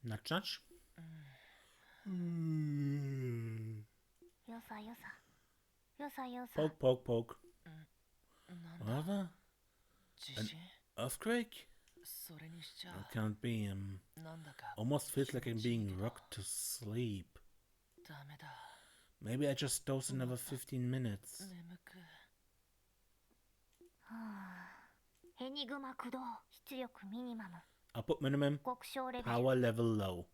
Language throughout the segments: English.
Nudge, nudge. Poke, poke, poke. What? An earthquake? It can't be. Almost feels like I'm being rocked to sleep. Maybe I just doze another 15 minutes. Output minimum, power level low.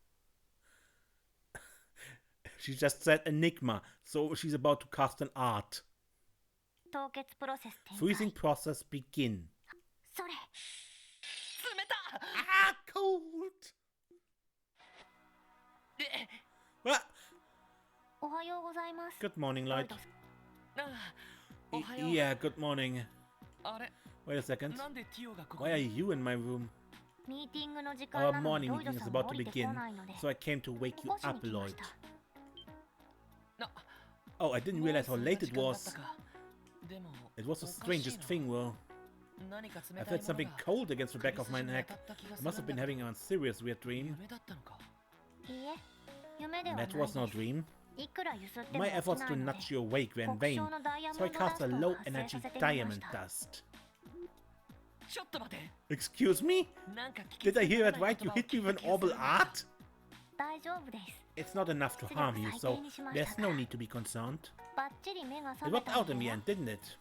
She just said Enigma, so she's about to cast an art. Freezing process begin. Ah, cold! What? Good morning, Light. Yeah, good morning. Wait a second. Why are you in my room? Our morning meeting is about to begin, so I came to wake you up, Lloyd. Oh, I didn't realize how late it was. It was the strangest thing, though. I felt something cold against the back of my neck. I must have been having a serious weird dream. That was no dream. My efforts to nudge you awake were in vain, so I cast a low-energy diamond dust. Excuse me? Did I hear that right? You hit me with an orbital art? It's not enough to harm you, so there's no need to be concerned. It worked out in the end, didn't it?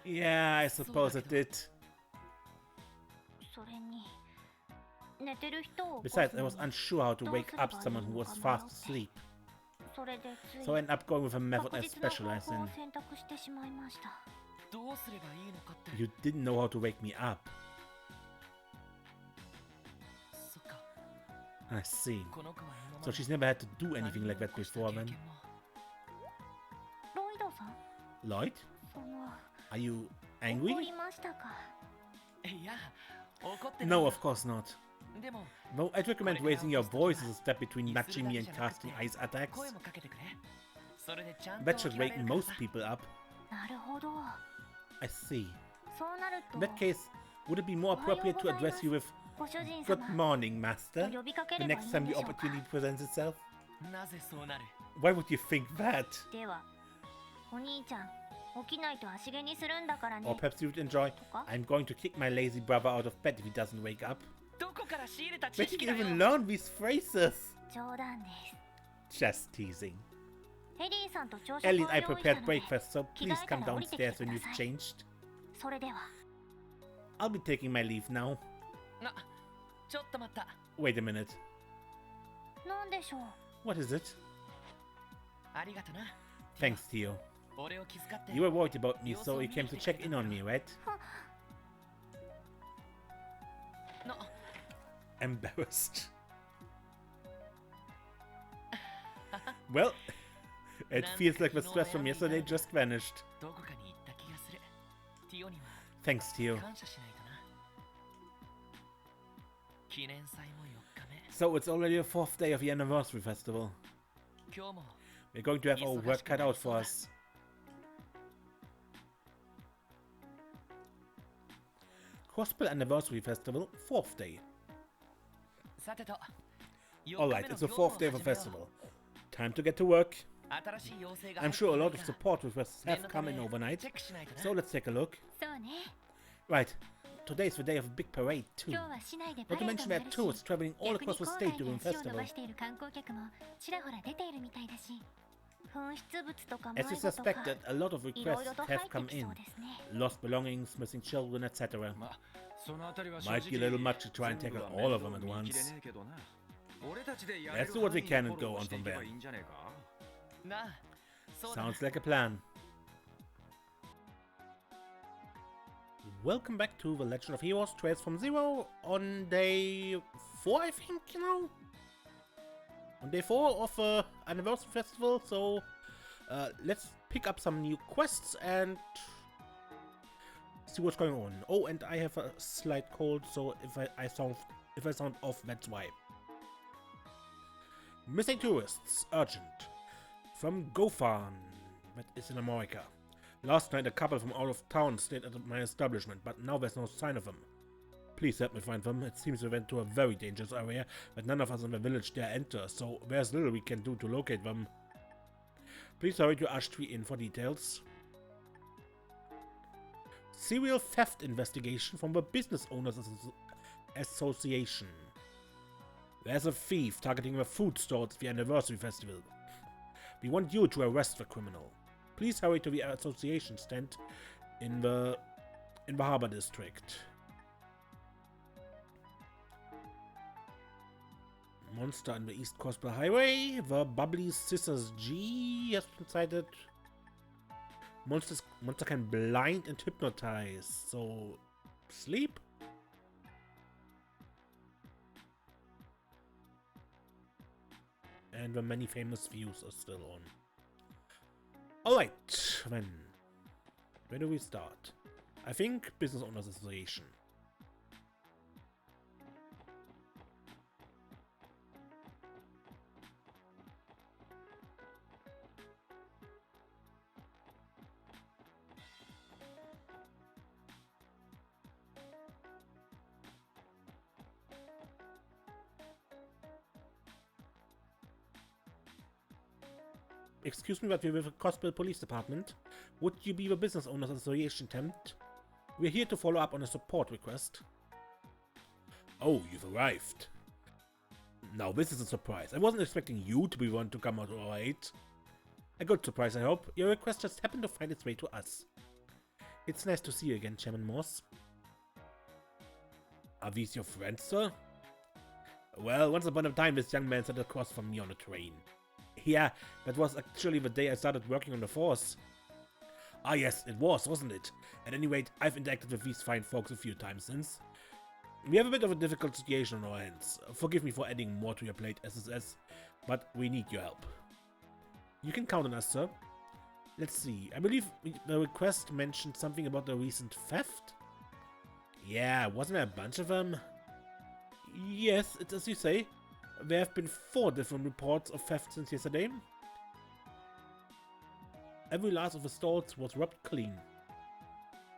Yeah, I suppose it did. Besides, I was unsure how to wake up someone who was fast asleep. So I ended up going with a method I specialize in. You didn't know how to wake me up. I see. So she's never had to do anything like that before then. Lloyd? Are you angry? No, of course not. Though I'd recommend raising your voice as a step between nudging me and casting ice attacks. That should wake most people up. I see. In that case, would it be more appropriate to address you with "Good morning, Master," the next time the opportunity presents itself? Why would you think that? Or perhaps you'd enjoy, "I'm going to kick my lazy brother out of bed if he doesn't wake up." Where did you even learn these phrases? Just teasing. Ellie and I prepared breakfast, so please come downstairs when you've changed. I'll be taking my leave now. Wait a minute. What is it? Thanks, Theo. You were worried about me, so you came to check in on me, right? Embarrassed. Well, it feels like the stress from yesterday just vanished. Thanks, Theo. So it's already the 4th day of the anniversary festival. We're going to have our work cut out for us. Gospel Anniversary Festival, 4th day. Alright, it's the 4th day of the festival. Time to get to work. I'm sure a lot of support requests have come in overnight, so let's take a look. Right, today's the day of a big parade too. Not to mention there are tourists traveling all across the state during the festival. As you suspected, a lot of requests have come in. Lost belongings, missing children, etc. Might be a little much to try and tackle all of them at once. Let's do what we can and go on from there. Sounds like a plan. Welcome back to The Legend of Heroes Trails from Zero on day 4, I think, you know? On day 4 of the Anniversary Festival, so let's pick up some new quests and see what's going on. Oh, and I have a slight cold, so if I sound off, that's why. Missing tourists, urgent. From Gofan, that is in America. Last night a couple from out of town stayed at my establishment, but now there's no sign of them. Please help me find them. It seems we went to a very dangerous area, but none of us in the village dare enter, so there's little we can do to locate them. Please hurry to Ash Tree Inn for details. Serial theft investigation from the Business Owners Association. There's a thief targeting the food stores at the anniversary festival. We want you to arrest the criminal. Please hurry to the association stand in the Harbor District. Monster on the East Coastal Highway. The Bubbly Scissors G has been sighted. Monster can blind and hypnotize. So, sleep? And the many famous views are still on. Alright, then. Where do we start? I think Business Owners Association. Excuse me, but we're with the Cosplay Police Department. Would you be the Business Owners Association temp? We're here to follow up on a support request. Oh, you've arrived. Now this is a surprise. I wasn't expecting you to be one to come out to our aid. A good surprise, I hope. Your request just happened to find its way to us. It's nice to see you again, Chairman Morse. Are these your friends, sir? Well, once upon a time, this young man sat across from me on a train. Yeah, that was actually the day I started working on the force. Ah yes, it was, wasn't it? At any rate, I've interacted with these fine folks a few times since. We have a bit of a difficult situation on our hands. Forgive me for adding more to your plate, SSS, but we need your help. You can count on us, sir. Let's see, I believe the request mentioned something about the recent theft? Yeah, wasn't there a bunch of them? Yes, it's as you say. There have been 4 different reports of theft since yesterday. Every last of the stalls was rubbed clean.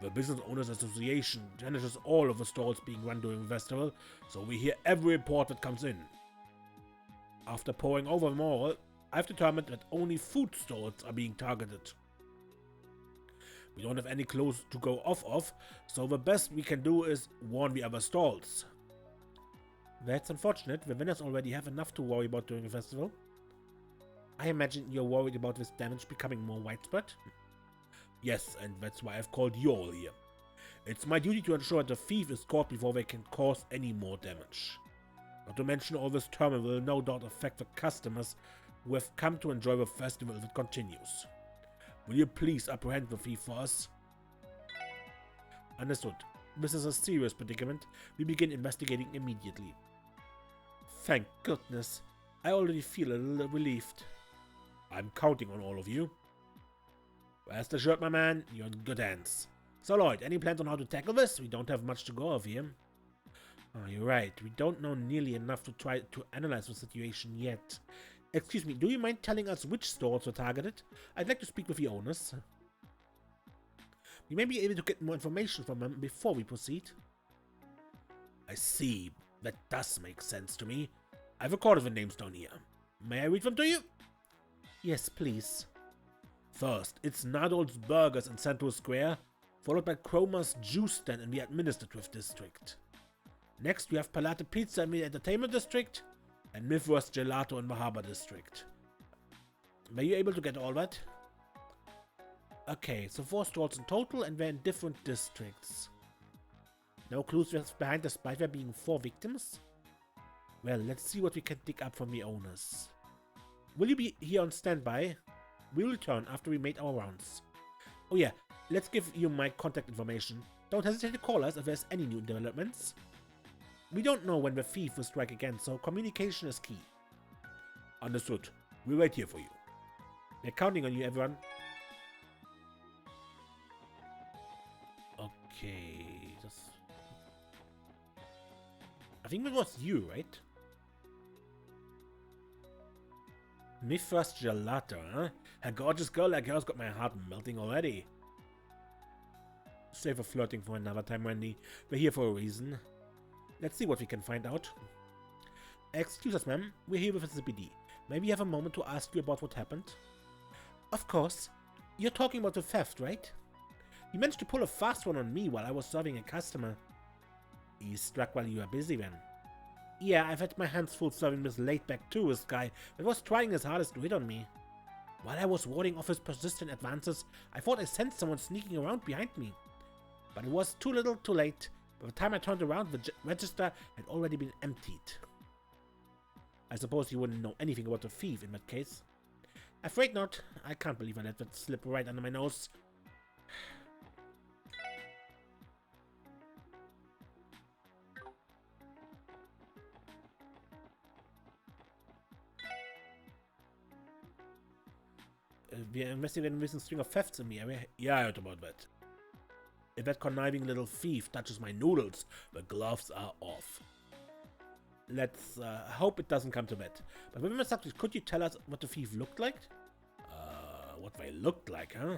The Business Owners Association manages all of the stalls being run during the festival, so we hear every report that comes in. After poring over them all, I've determined that only food stalls are being targeted. We don't have any clues to go off of, so the best we can do is warn the other stalls. That's unfortunate. The vendors already have enough to worry about during the festival. I imagine you're worried about this damage becoming more widespread? Yes, and that's why I've called you all here. It's my duty to ensure the thief is caught before they can cause any more damage. Not to mention all this turmoil will no doubt affect the customers who have come to enjoy the festival if it continues. Will you please apprehend the thief for us? Understood. This is a serious predicament. We begin investigating immediately. Thank goodness. I already feel a little relieved. I'm counting on all of you. Rest assured, my man, you're in good hands. So, Lloyd, any plans on how to tackle this? We don't have much to go off here. Oh, you're right. We don't know nearly enough to try to analyze the situation yet. Excuse me, do you mind telling us which stores were targeted? I'd like to speak with the owners. We may be able to get more information from them before we proceed. I see. That does make sense to me. I've recorded the names down here. May I read them to you? Yes, please. First, it's Nadol's Burgers in Central Square, followed by Cromer's Juice Stand in the Administrative District. Next, we have Palate Pizza in the Entertainment District, and Mythworst Gelato in the Harbor District. Were you able to get all that? Okay, so 4 stalls in total, and they're in different districts. No clues what's behind the spyware being 4 victims? Well, let's see what we can dig up from the owners. Will you be here on standby? We'll return after we made our rounds. Oh yeah, let's give you my contact information. Don't hesitate to call us if there's any new developments. We don't know when the thief will strike again, so communication is key. Understood. We'll wait here for you. We're counting on you, everyone. Okay, I think it was you, right? Mythworst Gelato, huh? A gorgeous girl like yours got my heart melting already. Save for flirting for another time, Wendy. We're here for a reason. Let's see what we can find out. Excuse us, ma'am. We're here with the CPD. May we have a moment to ask you about what happened? Of course. You're talking about the theft, right? You managed to pull a fast one on me while I was serving a customer. He struck while you were busy then. Yeah, I've had my hands full serving this laid-back tourist guy that was trying his hardest to hit on me. While I was warding off his persistent advances, I thought I sensed someone sneaking around behind me. But it was too little too late. By the time I turned around, the register had already been emptied. I suppose you wouldn't know anything about the thief in that case. Afraid not. I can't believe I let that slip right under my nose. We're investigating a recent string of thefts in the area. Yeah, I heard about that. If that conniving little thief touches my noodles, the gloves are off. Let's hope it doesn't come to that. But within the subject, could you tell us what the thief looked like? What they looked like, huh?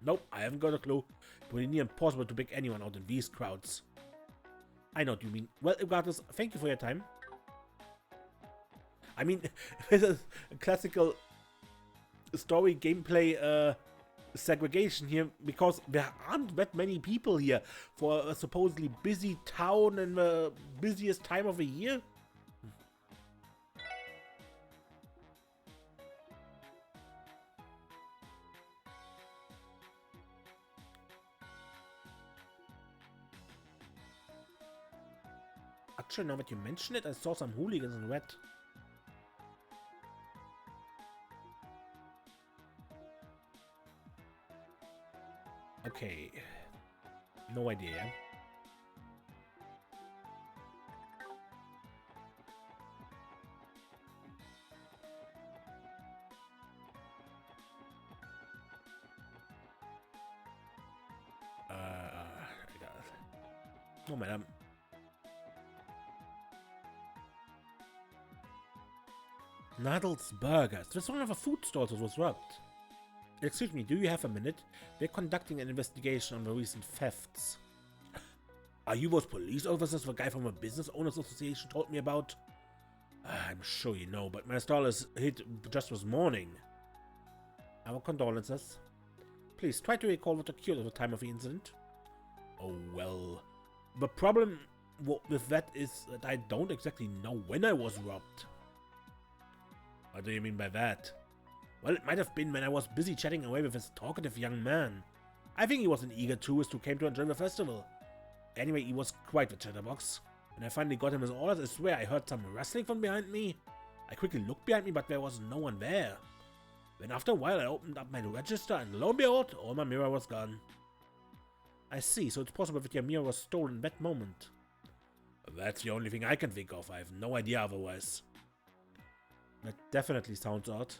Nope, I haven't got a clue. It would be near impossible to pick anyone out in these crowds. I know what you mean. Well, regardless, thank you for your time. I mean, this is a classical story gameplay segregation here, because there aren't that many people here for a supposedly busy town and the busiest time of the year. Actually, now that you mention it, I saw some hooligans in red. Okay, no idea. No, madam. Nadel's Burgers. This is one of the food stalls that was robbed. Excuse me, do you have a minute? We're conducting an investigation on the recent thefts. Are you those police officers the guy from the Business Owners Association told me about? I'm sure you know, but my stall is hit just this morning. Our condolences. Please try to recall what occurred at the time of the incident. Oh well. The problem with that is that I don't exactly know when I was robbed. What do you mean by that? Well, it might have been when I was busy chatting away with this talkative young man. I think he was an eager tourist who came to enjoy the festival. Anyway, he was quite the chatterbox. When I finally got him his orders, I swear I heard some rustling from behind me. I quickly looked behind me, but there was no one there. Then after a while, I opened up my register, and lo and behold, all my mirror was gone. I see, so it's possible that your mirror was stolen in that moment. That's the only thing I can think of. I have no idea otherwise. That definitely sounds odd.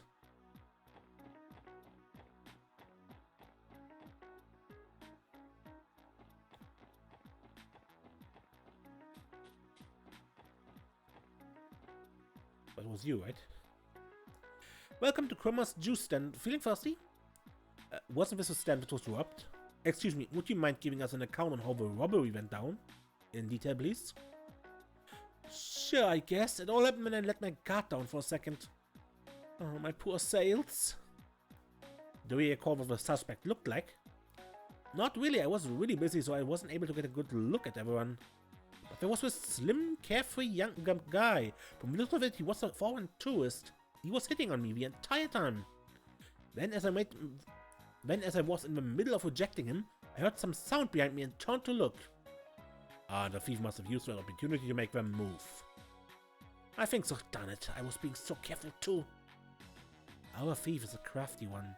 That was you, right? Welcome to Cromer's Juice Stand. Feeling thirsty? Wasn't this a stand that was robbed? Excuse me, would you mind giving us an account on how the robbery went down? In detail, please. Sure, I guess. It all happened when I let my guard down for a second. Oh, my poor sales. Do you recall what the suspect looked like? Not really, I was really busy, so I wasn't able to get a good look at everyone. But there was this slim, carefree young guy. From the look of it, he was a foreign tourist. He was hitting on me the entire time. Then as I was in the middle of rejecting him, I heard some sound behind me and turned to look. Ah, the thief must have used that opportunity to make them move. I think so, darn it. I was being so careful too. Our thief is a crafty one.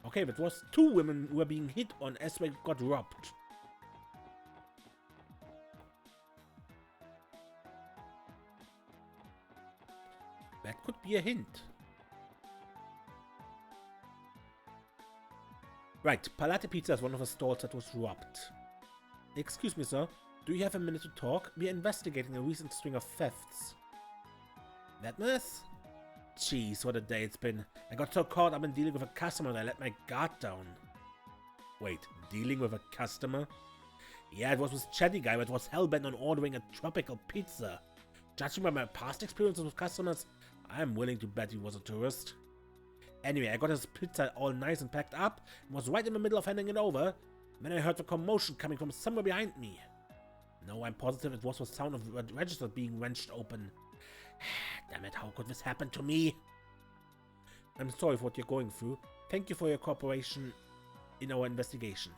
Okay, but it was two women who were being hit on as they got robbed. That could be a hint. Right, Palate Pizza is one of the stalls that was robbed. Excuse me, sir. Do you have a minute to talk? We are investigating a recent string of thefts. That mess? Jeez, what a day it's been. I got so caught up in dealing with a customer that I let my guard down. Wait, dealing with a customer? Yeah, it was this chatty guy that was hellbent on ordering a tropical pizza. Judging by my past experiences with customers, I'm willing to bet he was a tourist. Anyway, I got his pizza all nice and packed up and was right in the middle of handing it over when I heard the commotion coming from somewhere behind me. No, I'm positive it was the sound of the register being wrenched open. Damn it, how could this happen to me? I'm sorry for what you're going through. Thank you for your cooperation in our investigation.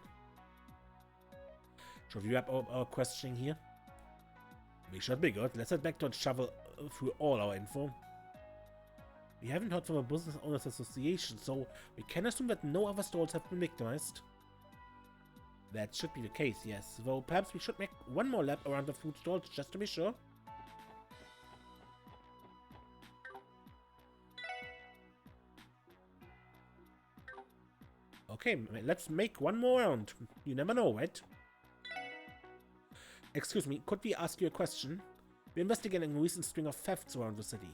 Should we wrap up our questioning here? We should be good. Let's head back to and shovel through all our info. We haven't heard from a business owners association, so we can assume that no other stalls have been victimized. That should be the case, yes. Though perhaps we should make one more lap around the food stalls just to be sure. Okay, let's make one more round. You never know, right? Excuse me, could we ask you a question? We're investigating a recent string of thefts around the city.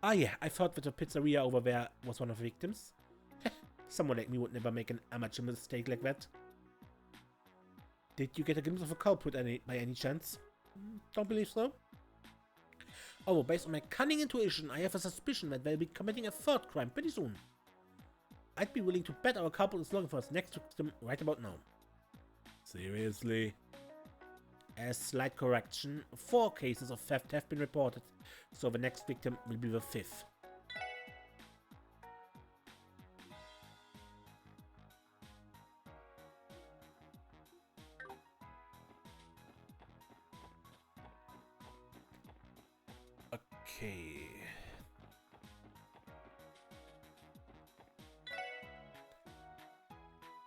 Ah yeah, I've heard that the pizzeria over there was one of the victims. Someone like me would never make an amateur mistake like that. Did you get a glimpse of a culprit by any chance? Don't believe so. Oh, based on my cunning intuition, I have a suspicion that they'll be committing a third crime pretty soon. I'd be willing to bet our culprit is looking for us next victim right about now. Seriously? A slight correction, 4 cases of theft have been reported, so the next victim will be the 5th. Okay.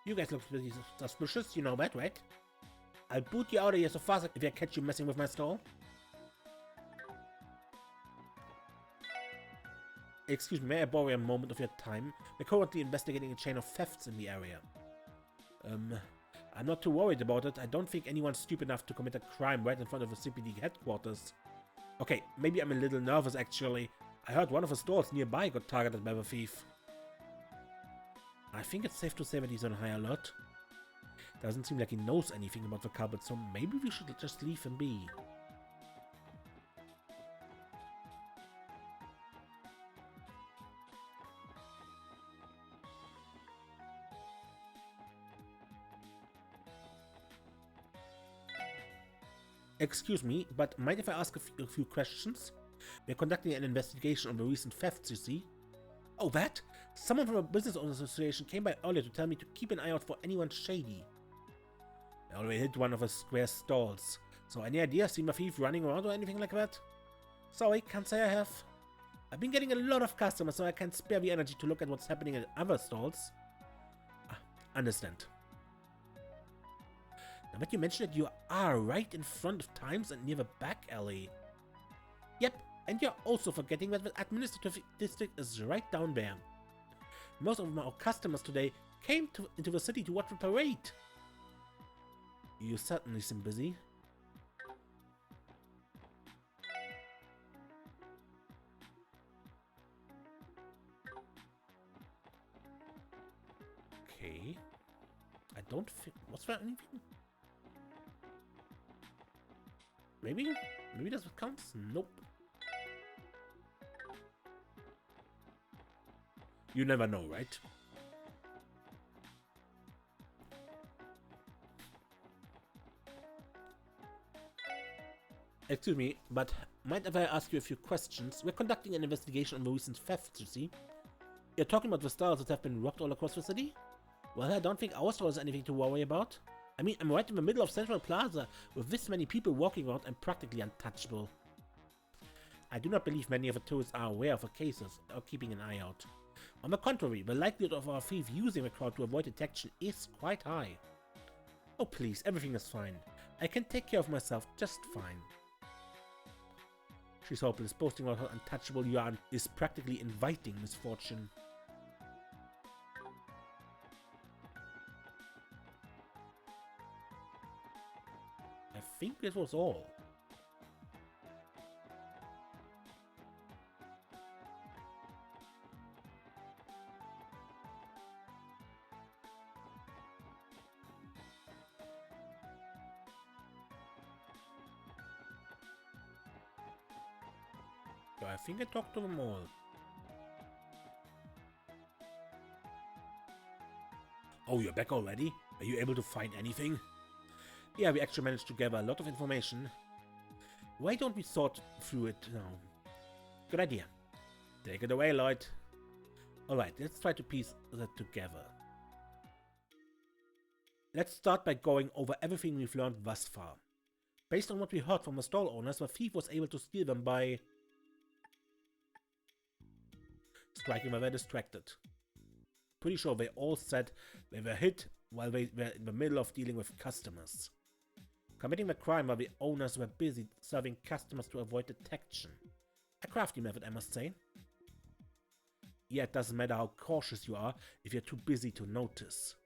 You guys look pretty suspicious, you know that, right? I'll boot you out of here so fast if I catch you messing with my stall. Excuse me, may I borrow a moment of your time? We're currently investigating a chain of thefts in the area. I'm not too worried about it. I don't think anyone's stupid enough to commit a crime right in front of the CPD headquarters. Okay, maybe I'm a little nervous actually. I heard one of the stalls nearby got targeted by the thief. I think it's safe to say that he's on high alert. Doesn't seem like he knows anything about the culprit, so maybe we should just leave him be. Excuse me, but mind if I ask a few questions? We're conducting an investigation on the recent thefts, you see. Oh, that? Someone from a business owners association came by earlier to tell me to keep an eye out for anyone shady. I already hit one of the square stalls, so any idea seen a thief running around or anything like that? Sorry, can't say I have. I've been getting a lot of customers, so I can't spare the energy to look at what's happening at other stalls. Understand. Now that you mentioned that you are right in front of Times and near the back alley. Yep, and you're also forgetting that the administrative district is right down there. Most of our customers today came into the city to watch the parade. You certainly seem busy. Okay. I don't think... Was there anything? Maybe? Maybe that's what counts? Nope. You never know, right? Excuse me, but mind if I ask you a few questions? We're conducting an investigation on the recent thefts, you see. You're talking about the stores that have been robbed all across the city? Well, I don't think our store is anything to worry about. I mean, I'm right in the middle of Central Plaza, with this many people walking around and practically untouchable. I do not believe many of the tourists are aware of the cases or keeping an eye out. On the contrary, the likelihood of our thief using the crowd to avoid detection is quite high. Oh please, everything is fine. I can take care of myself just fine. She's hopeless. Boasting about how untouchable you are is practically inviting misfortune. I think this was all. but I think I talked to them all. Oh, you're back already? Are you able to find anything? Yeah, we actually managed to gather a lot of information. Why don't we sort through it now? Good idea. Take it away, Lloyd. Alright, let's try to piece that together. Let's start by going over everything we've learned thus far. Based on what we heard from the stall owners, the thief was able to steal them by striking when they were distracted. Pretty sure they all said they were hit while they were in the middle of dealing with customers. Committing the crime while the owners were busy serving customers to avoid detection. A crafty method, I must say. Yeah, it doesn't matter how cautious you are if you're too busy to notice.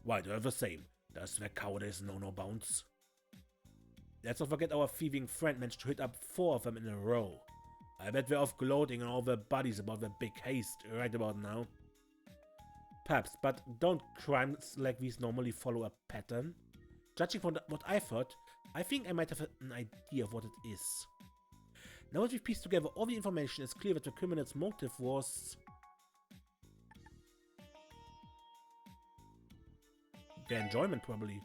Why, they're the same. Does their cowardice know no bounds? Let's not forget our thieving friend managed to hit up 4 of them in a row. I bet they're off gloating on all their buddies about their big haste right about now. Perhaps, but don't crimes like these normally follow a pattern? Judging from what I've heard, I think I might have an idea of what it is. Now that we've pieced together all the information, it's clear that the criminal's motive was their enjoyment, probably.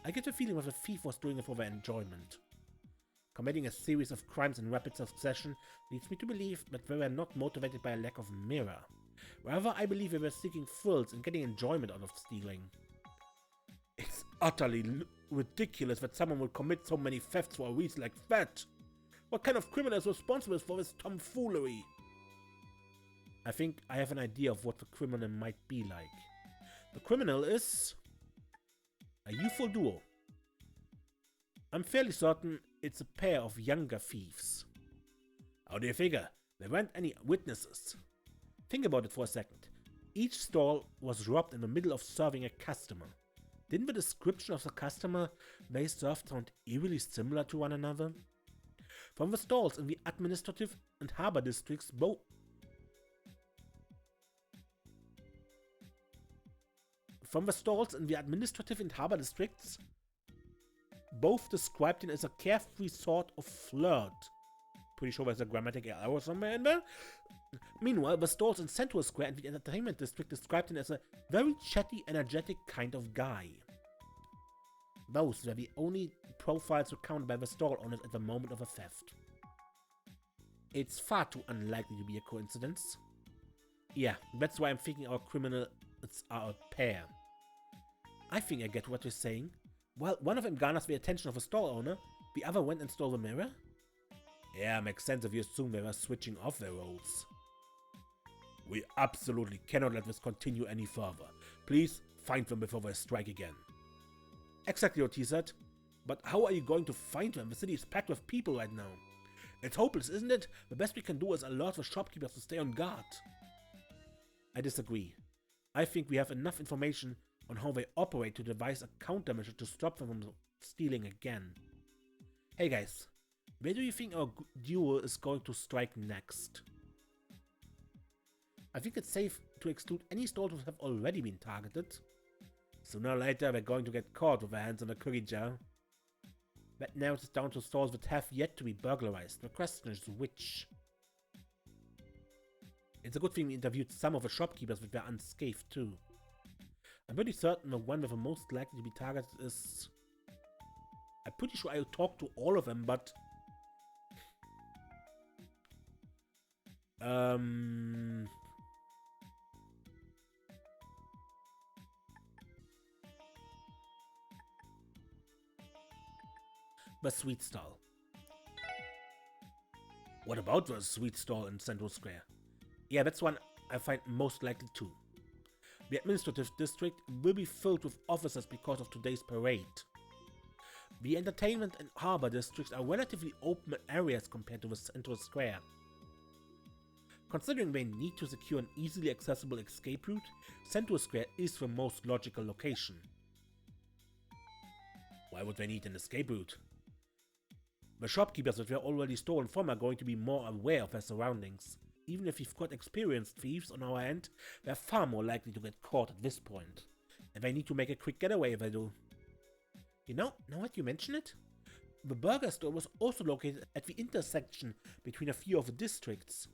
I get the feeling that the thief was doing it for their enjoyment. Committing a series of crimes in rapid succession leads me to believe that they were not motivated by a lack of mirror. Rather, I believe they were seeking thrills and getting enjoyment out of stealing. It's utterly ridiculous that someone would commit so many thefts for a reason like that. What kind of criminal is responsible for this tomfoolery? I think I have an idea of what the criminal might be like. The criminal is a youthful duo. I'm fairly certain it's a pair of younger thieves. How do you figure? There weren't any witnesses. Think about it for a second. Each stall was robbed in the middle of serving a customer. Didn't the description of the customer they served sound eerily similar to one another? From the stalls in the administrative and harbor districts both described him as a carefree sort of flirt. Pretty sure there's a grammatical error somewhere in there. Meanwhile, the stalls in Central Square and the entertainment district described him as a very chatty, energetic kind of guy. Those were the only profiles recounted by the stall owners at the moment of the theft. It's far too unlikely to be a coincidence. Yeah, that's why I'm thinking our criminals are a pair. I think I get what you're saying. While one of them garners the attention of a stall owner, the other went and stole the mirror? Yeah, makes sense if you assume they were switching off their roles. We absolutely cannot let this continue any further. Please find them before they strike again. Exactly what he said. But how are you going to find them? The city is packed with people right now. It's hopeless, isn't it? The best we can do is alert the shopkeepers to stay on guard. I disagree. I think we have enough information on how they operate to devise a countermeasure to stop them from stealing again. Hey guys, where do you think our duo is going to strike next? I think it's safe to exclude any stalls that have already been targeted. Sooner or later they're going to get caught with their hands in the cookie jar. That narrows it down to stalls that have yet to be burglarized. The question is which? It's a good thing we interviewed some of the shopkeepers that were unscathed too. I'm pretty certain the one with the most likely to be targeted is... I'm pretty sure I'll talk to all of them, but... The sweet stall. What about the sweet stall in Central Square? Yeah, that's one I find most likely too. The administrative district will be filled with officers because of today's parade. The entertainment and harbor districts are relatively open areas compared to the Central Square. Considering they need to secure an easily accessible escape route, Central Square is the most logical location. Why would they need an escape route? The shopkeepers that were already stolen from are going to be more aware of their surroundings. Even if we've got experienced thieves on our end, they're far more likely to get caught at this point. And they need to make a quick getaway if they do. You know, now that you mention it, The burger store was also located at the intersection between a few of the districts.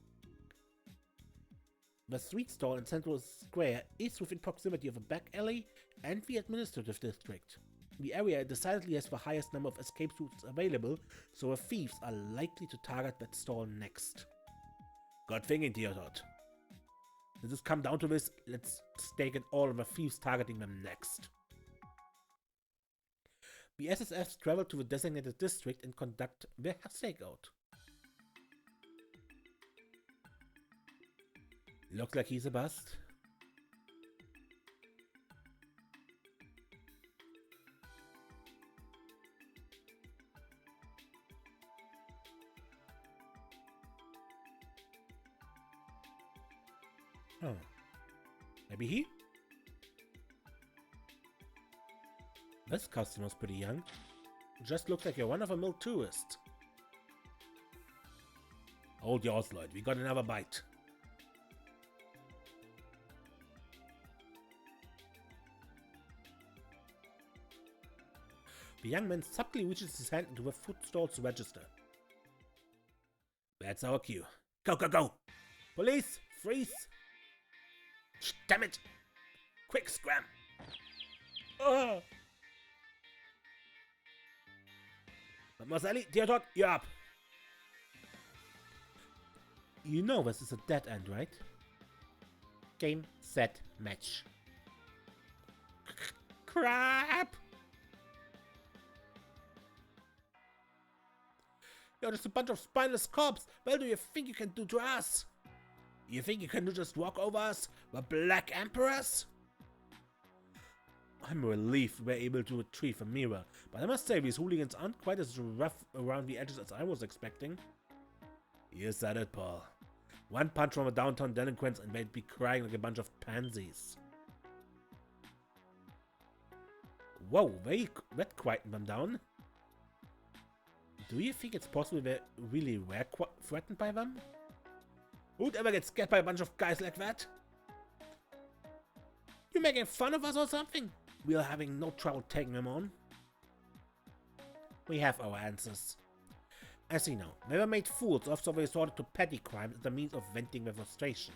The street stall in Central Square is within proximity of a back alley and the administrative district. The area decidedly has the highest number of escape routes available, so the thieves are likely to target that stall next. Good thinking, Theodot. Since it's come down to this, let's stake it all on the thieves targeting them next. The SSFs travel to the designated district and conduct their stakeout. Looks like he's a bust. Oh. Maybe he? This customer's pretty young. Just looks like a run-of-the-mill tourist. Hold yours, Lloyd. We got another bite. The young man subtly reaches his hand into the food stall's register. That's our cue. Go, go, go! Police! Freeze! Damn it! Quick, scram! Oh! Mademoiselle, Theodot, you're up! You know this is a dead end, right? Game, set, match. Crap! You're just a bunch of spineless cops. What do you think you can do to us? You think you can just walk over us, the Black Emperors? I'm relieved we're able to retrieve a mirror, but I must say these hooligans aren't quite as rough around the edges as I was expecting. You said it, Paul. One punch from a downtown delinquents and they'd be crying like a bunch of pansies. Whoa, that quietened them down. Do you think it's possible they really were threatened by them? Who'd ever get scared by a bunch of guys like that? You making fun of us or something? We're having no trouble taking them on. We have our answers. I see now. They were made fools of, so they resorted to petty crimes as a means of venting their frustration.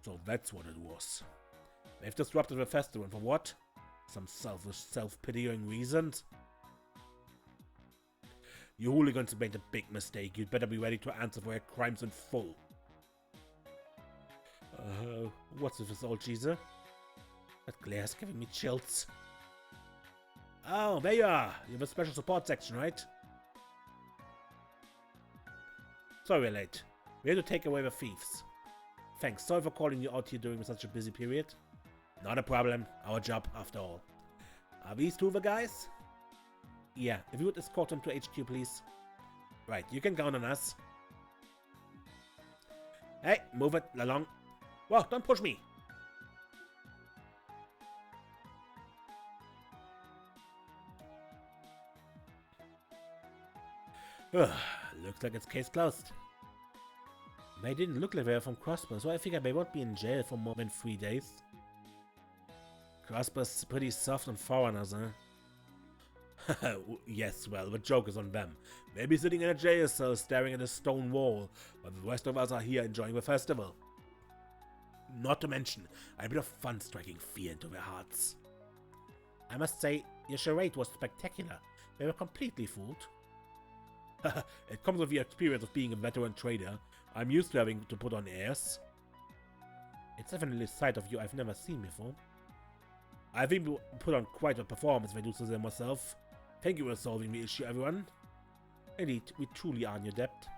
So that's what it was. They've disrupted the festival, and for what? Some selfish, self-pitying reasons? You hooligans made a big mistake. You'd better be ready to answer for your crimes in full. What's with this old geezer? That glare's giving me chills. Oh, there you are. You have a special support section, right? Sorry we're late. We had to take away the thieves. Thanks. Sorry for calling you out here during such a busy period. Not a problem. Our job, after all. Are these two the guys? Yeah, if you would escort them to HQ, please. Right, you can count on us. Hey, move it along. Whoa, don't push me. Looks like it's case closed. They didn't look like they were from Crossbow, so I figured they won't be in jail for more than 3 days. Crossbow's pretty soft on foreigners, huh? Yes, well, the joke is on them. They'll be sitting in a jail cell staring at a stone wall, while the rest of us are here enjoying the festival. Not to mention, a bit of fun striking fear into their hearts. I must say, your charade was spectacular. They were completely fooled. It comes with the experience of being a veteran trader. I'm used to having to put on airs. It's definitely a side of you I've never seen before. I think we put on quite a performance if I do say myself. Thank you for solving the issue, everyone. Indeed, we truly are in your debt.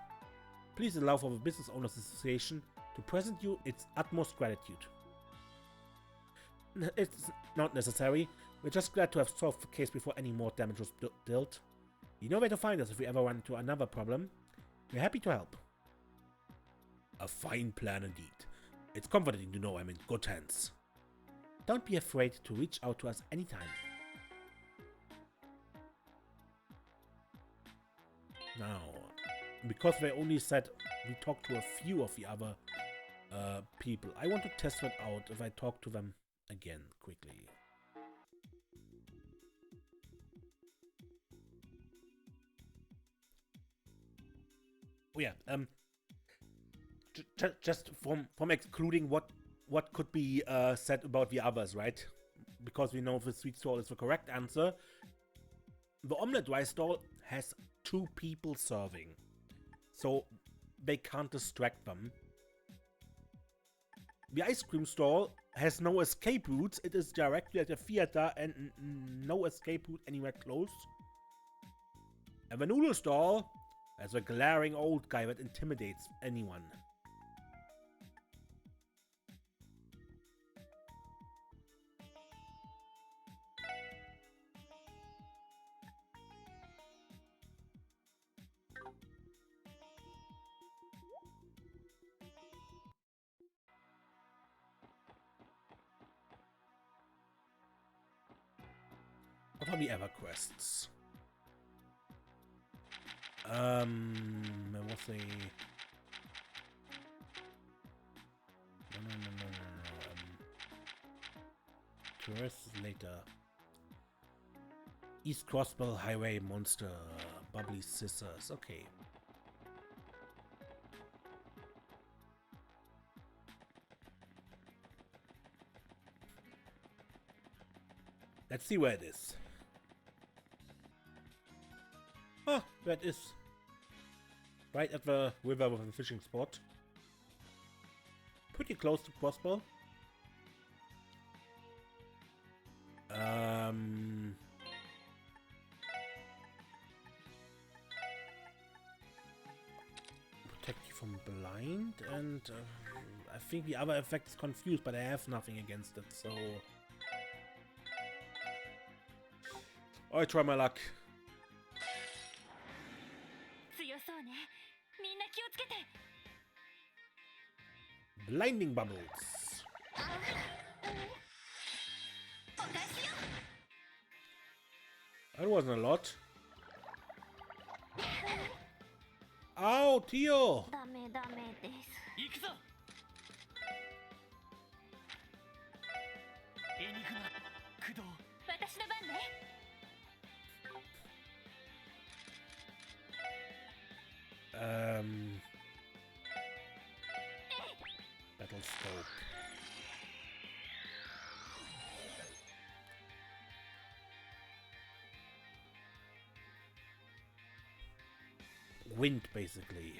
Please allow for the Business Owners Association to present you its utmost gratitude. It's not necessary. We're just glad to have solved the case before any more damage was dealt. You know where to find us if we ever run into another problem. We're happy to help. A fine plan indeed. It's comforting to know I'm in good hands. Don't be afraid to reach out to us anytime. Now, because they only said we talked to a few of the other people, I want to test it out if I talk to them again, quickly. yeah. Just from excluding what could be said about the others, right? Because we know the sweet stall is the correct answer. The omelette rice stall has 2 people serving, so they can't distract them. The ice cream stall has no escape routes. It is directly at the theater and no escape route anywhere close. And the noodle stall has a glaring old guy that intimidates anyone. What are the other quests? There was a... No. Tourists later. East Crossbell Highway Monster. Bubbly Scissors. Okay. Let's see where it is. Ah, there it is. Right at the river with the fishing spot. Pretty close to Crossbell. Protect you from blind, and I think the other effect is confused, but I have nothing against it, so... I try my luck. Blinding bubbles. That wasn't a lot. Ow, Tio! Battle scope. Wind, basically.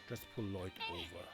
Just pull Lloyd over.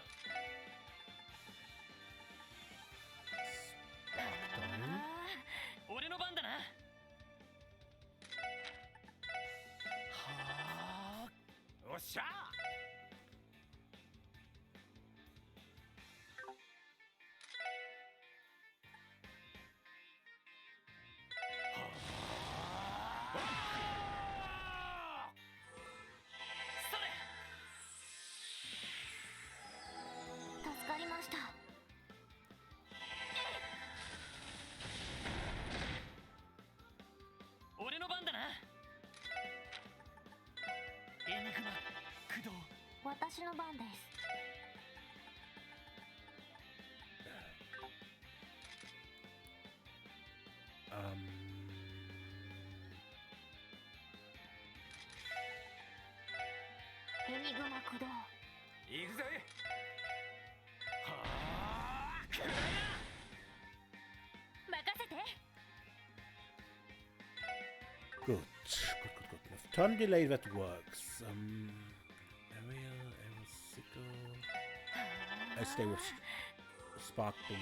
Good. Turn delay that works. Aerial, sickle. I stay with Spark Balloon.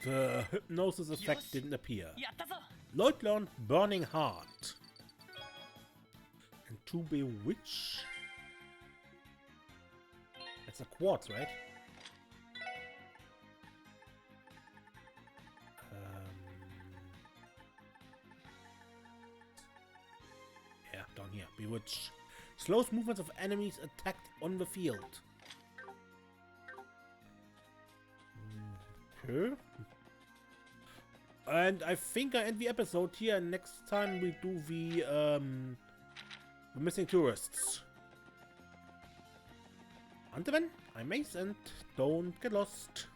The hypnosis effect didn't appear. LoH learned Burning Heart. And to bewitch. That's a quartz, right? Yeah, down here. Bewitch. Slows movements of enemies attacked on the field. Okay. And I think I end the episode here, and next time we do the missing tourists. Until then, I'm Mace, and don't get lost.